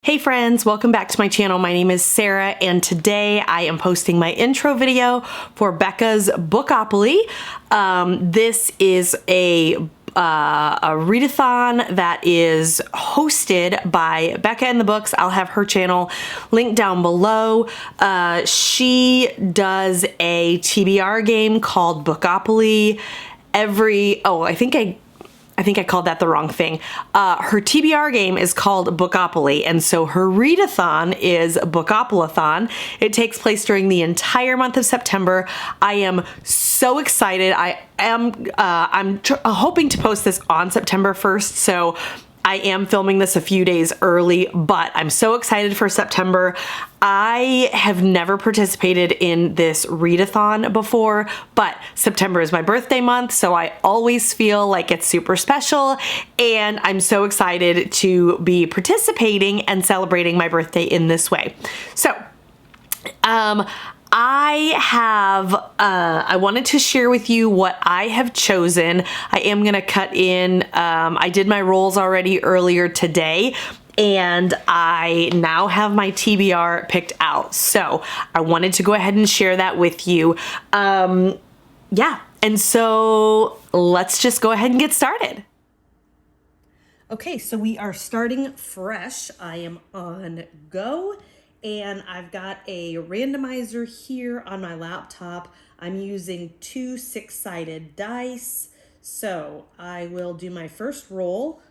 Hey friends, welcome back to my channel. My name is Sarah and today I am posting my intro video for Becca's Bookopoly. This is a readathon that is hosted by Becca and the Books. I'll have her channel linked down below. She does a TBR game called Bookopoly I think I called that the wrong thing. Her TBR game is called Bookopoly, and so her readathon is Bookoplathon. It takes place during the entire month of September. I am so excited. I'm hoping to post this on September 1st, so I am filming this a few days early, but I'm so excited for September. I have never participated in this readathon before, but September is my birthday month, so I always feel like it's super special, and I'm so excited to be participating and celebrating my birthday in this way. So, I wanted to share with you what I have chosen. I am gonna cut in, I did my rolls already earlier today, and I now have my TBR picked out. So I wanted to go ahead and share that with you. Yeah, and so let's just go ahead and get started. Okay, so we are starting fresh. I am on Go. And I've got a randomizer here on my laptop. I'm using two 6-sided dice. So I will do my first roll.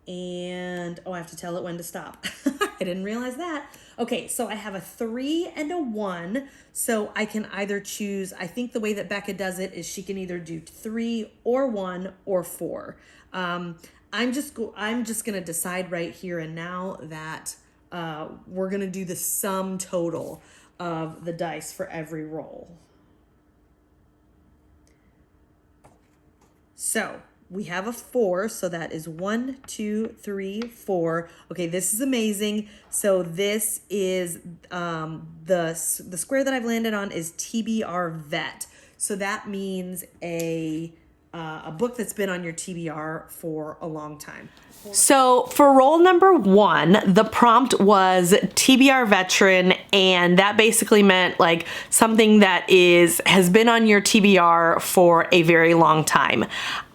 And, oh, I have to tell it when to stop. I didn't realize that. Okay, so I have a 3 and a 1. So I can either choose, I think the way that Becca does it is she can either do 3 or 1 or 4. I'm just gonna decide right here and now that we're gonna do the sum total of the dice for every roll. So we have a 4, so that is 1, 2, 3, 4. Okay, this is amazing. So this is the square that I've landed on is TBR Vet. So that means a book that's been on your TBR for a long time. So for roll number 1, the prompt was TBR veteran, and that basically meant like something that has been on your TBR for a very long time.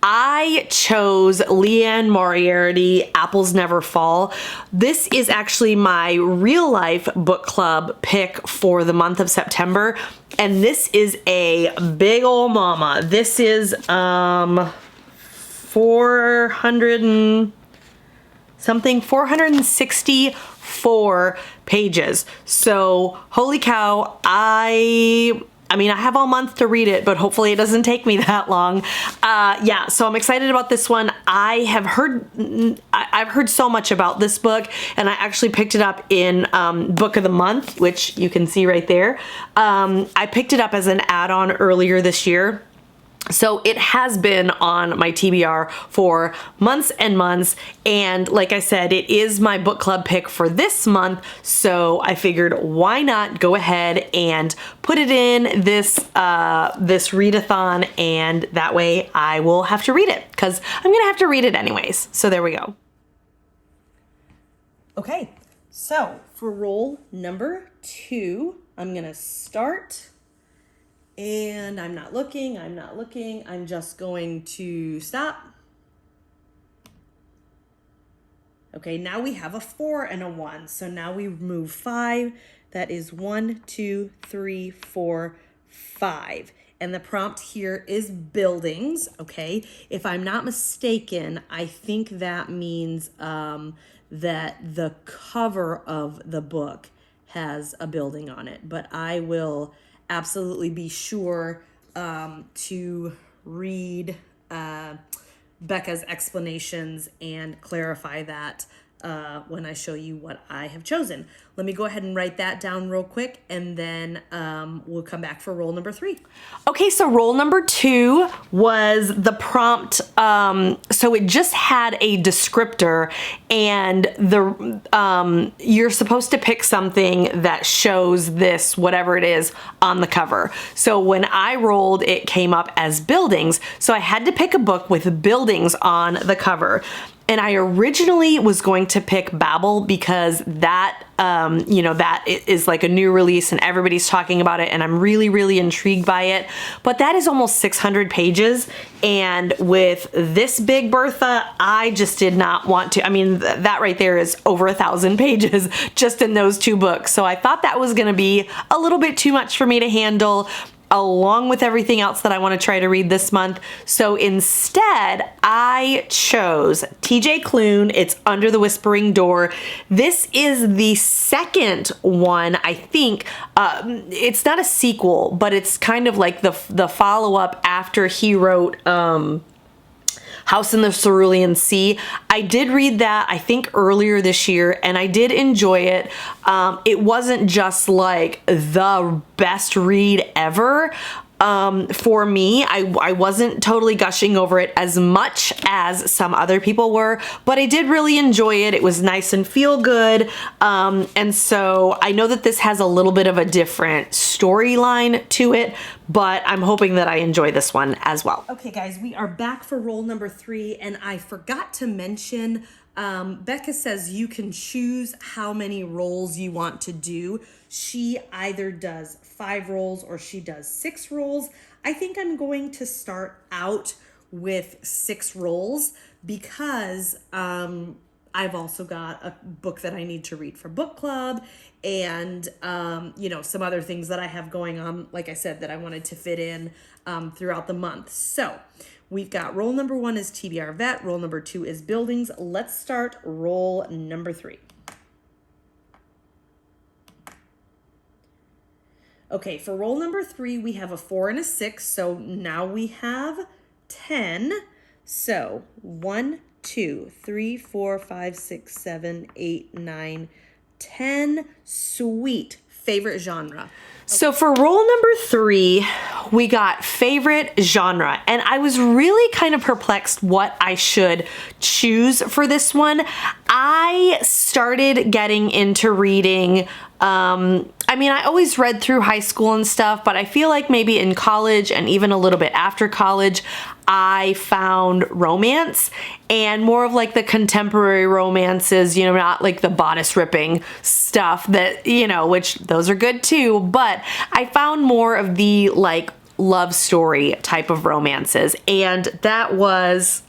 I chose Leanne Moriarty, Apples Never Fall. This is actually my real life book club pick for the month of September. And this is a big ol' mama. This is 464 pages. So holy cow, I mean, I have all month to read it, but hopefully it doesn't take me that long. Yeah, so I'm excited about this one. I've heard so much about this book, and I actually picked it up in Book of the Month, which you can see right there. I picked it up as an add-on earlier this year. So it has been on my TBR for months and months, and like I said, it is my book club pick for this month, so I figured why not go ahead and put it in this readathon, and that way I will have to read it, because I'm gonna have to read it anyways. So there we go. Okay, so for roll number 2, I'm gonna start. And I'm not looking, I'm just going to stop. Okay, now we have a 4 and a 1. So now we move 5. That is 1, 2, 3, 4, 5. And the prompt here is buildings, okay? If I'm not mistaken, I think that means that the cover of the book has a building on it, but I will absolutely be sure to read Becca's explanations and clarify that when I show you what I have chosen. Let me go ahead and write that down real quick, and then we'll come back for roll number 3. Okay, so roll number 2 was the prompt. So it just had a descriptor, and you're supposed to pick something that shows this, whatever it is, on the cover. So when I rolled, it came up as buildings. So I had to pick a book with buildings on the cover. And I originally was going to pick Babel because that, that is like a new release and everybody's talking about it and I'm really, really intrigued by it. But that is almost 600 pages. And with this big Bertha, I just did not want to. I mean, that right there is over 1,000 pages just in those 2 books. So I thought that was going to be a little bit too much for me to handle, along with everything else that I want to try to read this month. So instead, I chose TJ Klune. It's Under the Whispering Door. This is the second one, I think. It's not a sequel, but it's kind of like the follow-up after he wrote House in the Cerulean Sea. I did read that, I think, earlier this year, and I did enjoy it. It wasn't just like the best read ever. For me, I wasn't totally gushing over it as much as some other people were, but I did really enjoy it. It was nice and feel good. And so I know that this has a little bit of a different storyline to it, but I'm hoping that I enjoy this one as well. Okay, guys, we are back for roll number 3, and I forgot to mention, Becca says you can choose how many rolls you want to do. She either does 5 rolls or she does 6 rolls. I think I'm going to start out with 6 rolls because I've also got a book that I need to read for book club and, some other things that I have going on, like I said, that I wanted to fit in throughout the month. So we've got roll number 1 is TBR Vet. Roll number 2 is Buildings. Let's start roll number 3. Okay, for roll number 3, we have a 4 and a 6. So now we have 10. So 1, 2, 3, 4, 5, 6, 7, 8, 9, 10. Sweet. Favorite genre. So for roll number 3, we got favorite genre. And I was really kind of perplexed what I should choose for this one. I started getting into reading, I always read through high school and stuff, but I feel like maybe in college and even a little bit after college, I found romance and more of like the contemporary romances, not like the bodice ripping stuff that, which those are good too, but I found more of the like love story type of romances. And that was,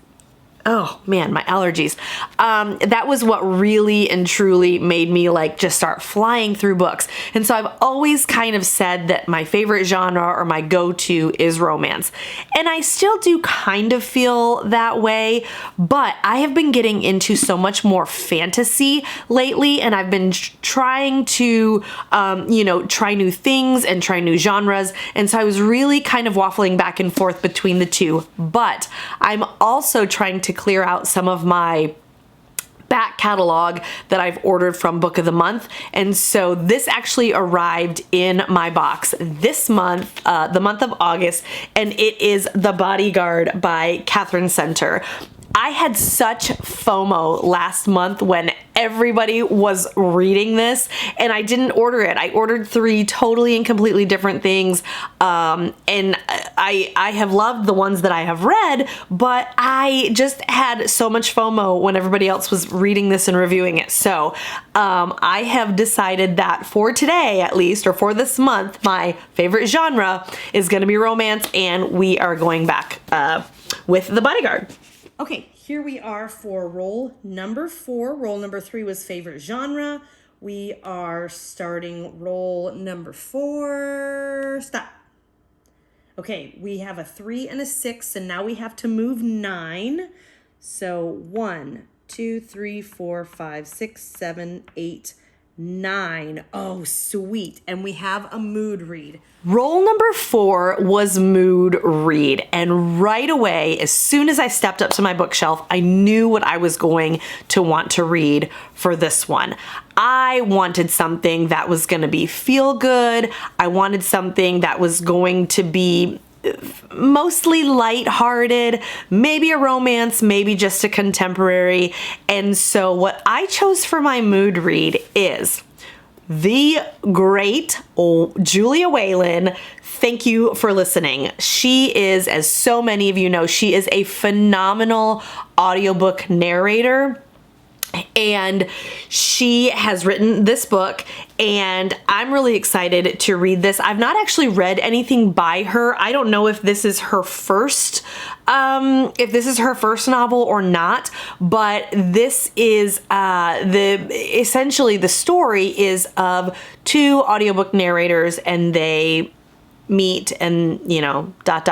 oh man, my allergies. That was what really and truly made me like just start flying through books. And so I've always kind of said that my favorite genre or my go-to is romance. And I still do kind of feel that way, but I have been getting into so much more fantasy lately, and I've been trying to, try new things and try new genres. And so I was really kind of waffling back and forth between the two, but I'm also trying to clear out some of my back catalog that I've ordered from Book of the Month. And so this actually arrived in my box this month, the month of August, and it is The Bodyguard by Catherine Center. I had such FOMO last month when everybody was reading this and I didn't order it. I ordered 3 totally and completely different things. And I have loved the ones that I have read, but I just had so much FOMO when everybody else was reading this and reviewing it. So I have decided that for today, at least, or for this month, my favorite genre is going to be romance, and we are going back with The Bodyguard. Okay, here we are for roll number 4. Roll number 3 was favorite genre. We are starting roll number 4. Stop. Okay, we have a 3 and a 6, and now we have to move 9. So 1, 2, 3, 4, 5, 6, 7, 8, 9. Oh, sweet. And we have a mood read. Roll number 4 was mood read. And right away, as soon as I stepped up to my bookshelf, I knew what I was going to want to read for this one. I wanted something that was going to be feel good. I wanted something that was going to be mostly lighthearted, maybe a romance, maybe just a contemporary. And so what I chose for my mood read is the great Julia Whalen. Thank you for listening. She is, as so many of you know, she is a phenomenal audiobook narrator. And she has written this book, and I'm really excited to read this. I've not actually read anything by her. I don't know if this is her first novel or not, but this is essentially the story is of two audiobook narrators, and they meet and, but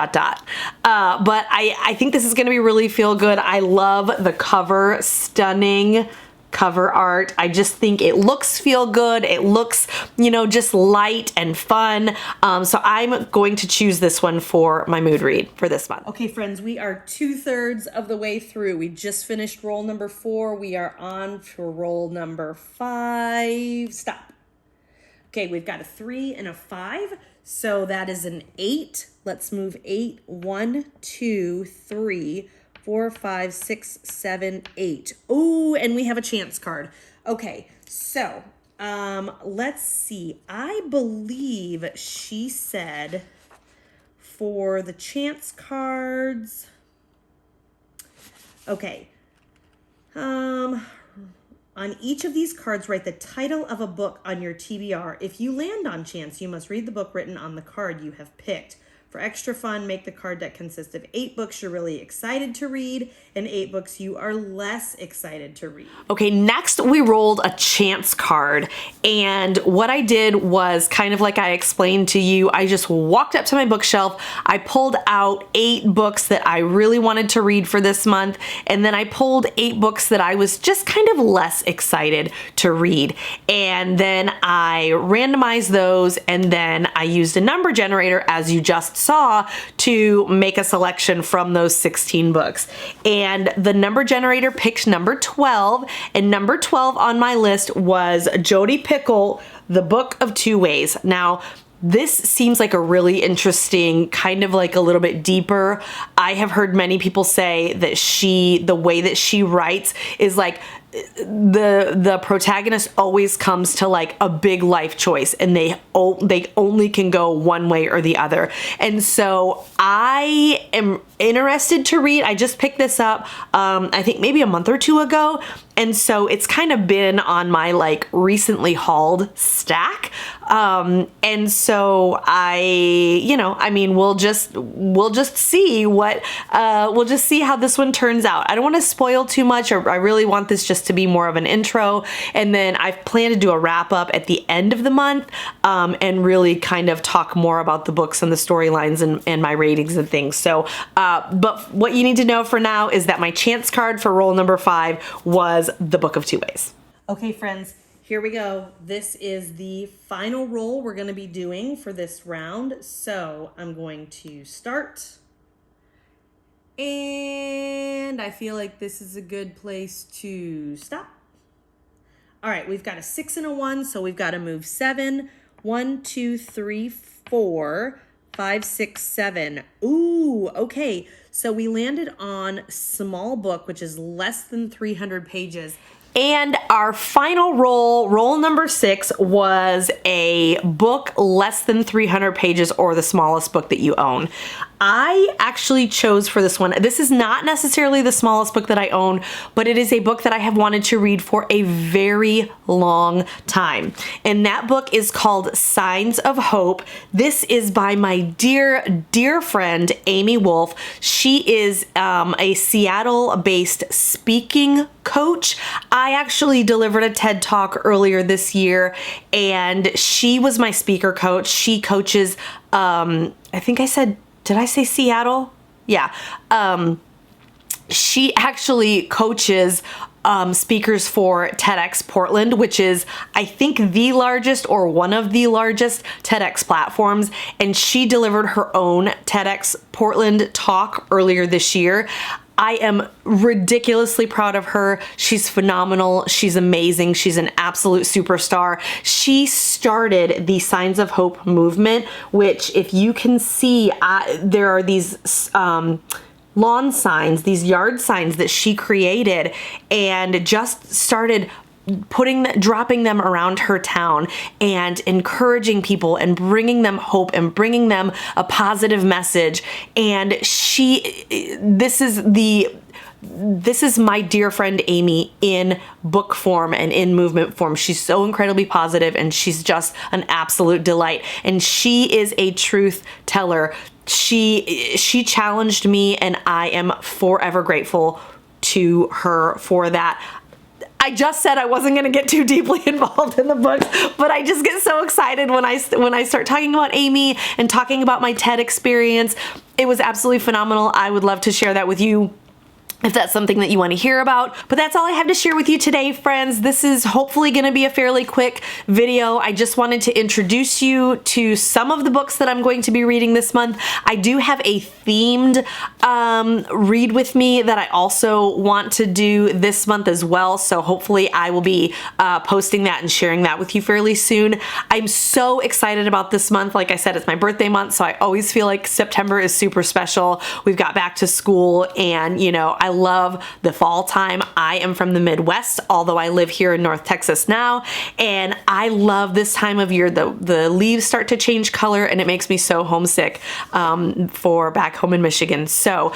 I think this is going to be really feel good. I love the cover, stunning cover art. I just think it looks feel good. It looks, just light and fun. So I'm going to choose this one for my mood read for this month. Okay, friends, we are 2/3 of the way through. We just finished roll number 4. We are on for roll number 5. Stop. Okay, we've got a 3 and a 5. So that is an 8. Let's move 8. 1, 2, 3, 4, 5, 6, 7, 8. Oh, and we have a chance card. Okay, so let's see. I believe she said for the chance cards. Okay. On each of these cards, write the title of a book on your TBR. If you land on chance, you must read the book written on the card you have picked. For extra fun, make the card deck consist of 8 books you're really excited to read and 8 books you are less excited to read. Okay, next we rolled a chance card. And what I did was kind of like I explained to you, I just walked up to my bookshelf. I pulled out 8 books that I really wanted to read for this month. And then I pulled 8 books that I was just kind of less excited to read. And then I randomized those, and then I used a number generator, as you just saw, to make a selection from those 16 books. And the number generator picked number 12, and number 12 on my list was Jodi Picoult, The Book of Two Ways. Now, this seems like a really interesting, kind of like a little bit deeper. I have heard many people say that the way that she writes is like the protagonist always comes to like a big life choice, and they only can go one way or the other. And so I am interested to read. I just picked this up, I think maybe a month or 2 ago. And so it's kind of been on my like recently hauled stack. And so we'll just see we'll just see how this one turns out. I don't want to spoil too much, or I really want this just to be more of an intro. And then I've planned to do a wrap up at the end of the month, and really kind of talk more about the books and the storylines and my ratings and things. So, but what you need to know for now is that my chance card for roll number 5 was The Book of Two Ways. Okay, friends, here we go. This is the final roll we're going to be doing for this round. So I'm going to start. And I feel like this is a good place to stop. All right, we've got a 6 and a 1, so we've got to move 7. 1, 2, 3, 4, 5, 6, 7. Ooh, okay. So we landed on small book, which is less than 300 pages. And our final roll number 6, was a book less than 300 pages or the smallest book that you own. I actually chose for this one. This is not necessarily the smallest book that I own, but it is a book that I have wanted to read for a very long time. And that book is called Signs of Hope. This is by my dear, dear friend, Amy Wolf. She is a Seattle-based speaking coach. I actually delivered a TED Talk earlier this year, and she was my speaker coach. She coaches, I think I said, did I say Seattle? Yeah. She actually coaches speakers for TEDx Portland, which is, I think, the largest or one of the largest TEDx platforms. And she delivered her own TEDx Portland talk earlier this year. I am ridiculously proud of her. She's phenomenal. She's amazing. She's an absolute superstar. She started the Signs of Hope movement, which, if you can see, there are these lawn signs, these yard signs that she created, and just started dropping them around her town and encouraging people and bringing them hope and bringing them a positive message. And this is my dear friend Amy in book form and in movement form. She's so incredibly positive and she's just an absolute delight. And she is a truth teller. She challenged me and I am forever grateful to her for that. I just said I wasn't going to get too deeply involved in the books, but I just get so excited when I start talking about Amy and talking about my TED experience. It was absolutely phenomenal. I would love to share that with you if that's something that you want to hear about. But that's all I have to share with you today, friends. This is hopefully going to be a fairly quick video. I just wanted to introduce you to some of the books that I'm going to be reading this month. I do have a themed read with me that I also want to do this month as well. So hopefully I will be posting that and sharing that with you fairly soon. I'm so excited about this month. Like I said, it's my birthday month, so I always feel like September is super special. We've got back to school and, you know, I love the fall time. I am from the Midwest, although I live here in North Texas now, and I love this time of year. The leaves start to change color and it makes me so homesick for back home in Michigan. So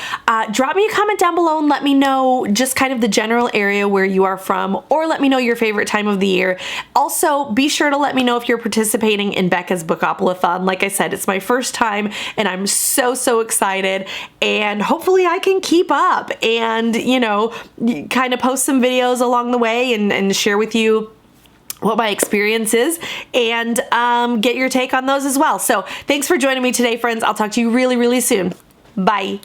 drop me a comment down below and let me know just kind of the general area where you are from, or let me know your favorite time of the year. Also, be sure to let me know if you're participating in Becca's Bookoplathon. Like I said, it's my first time and I'm so excited, and hopefully I can keep up and, you know, kind of post some videos along the way and share with you what my experience is and get your take on those as well. So thanks for joining me today, friends. I'll talk to you really soon. Bye.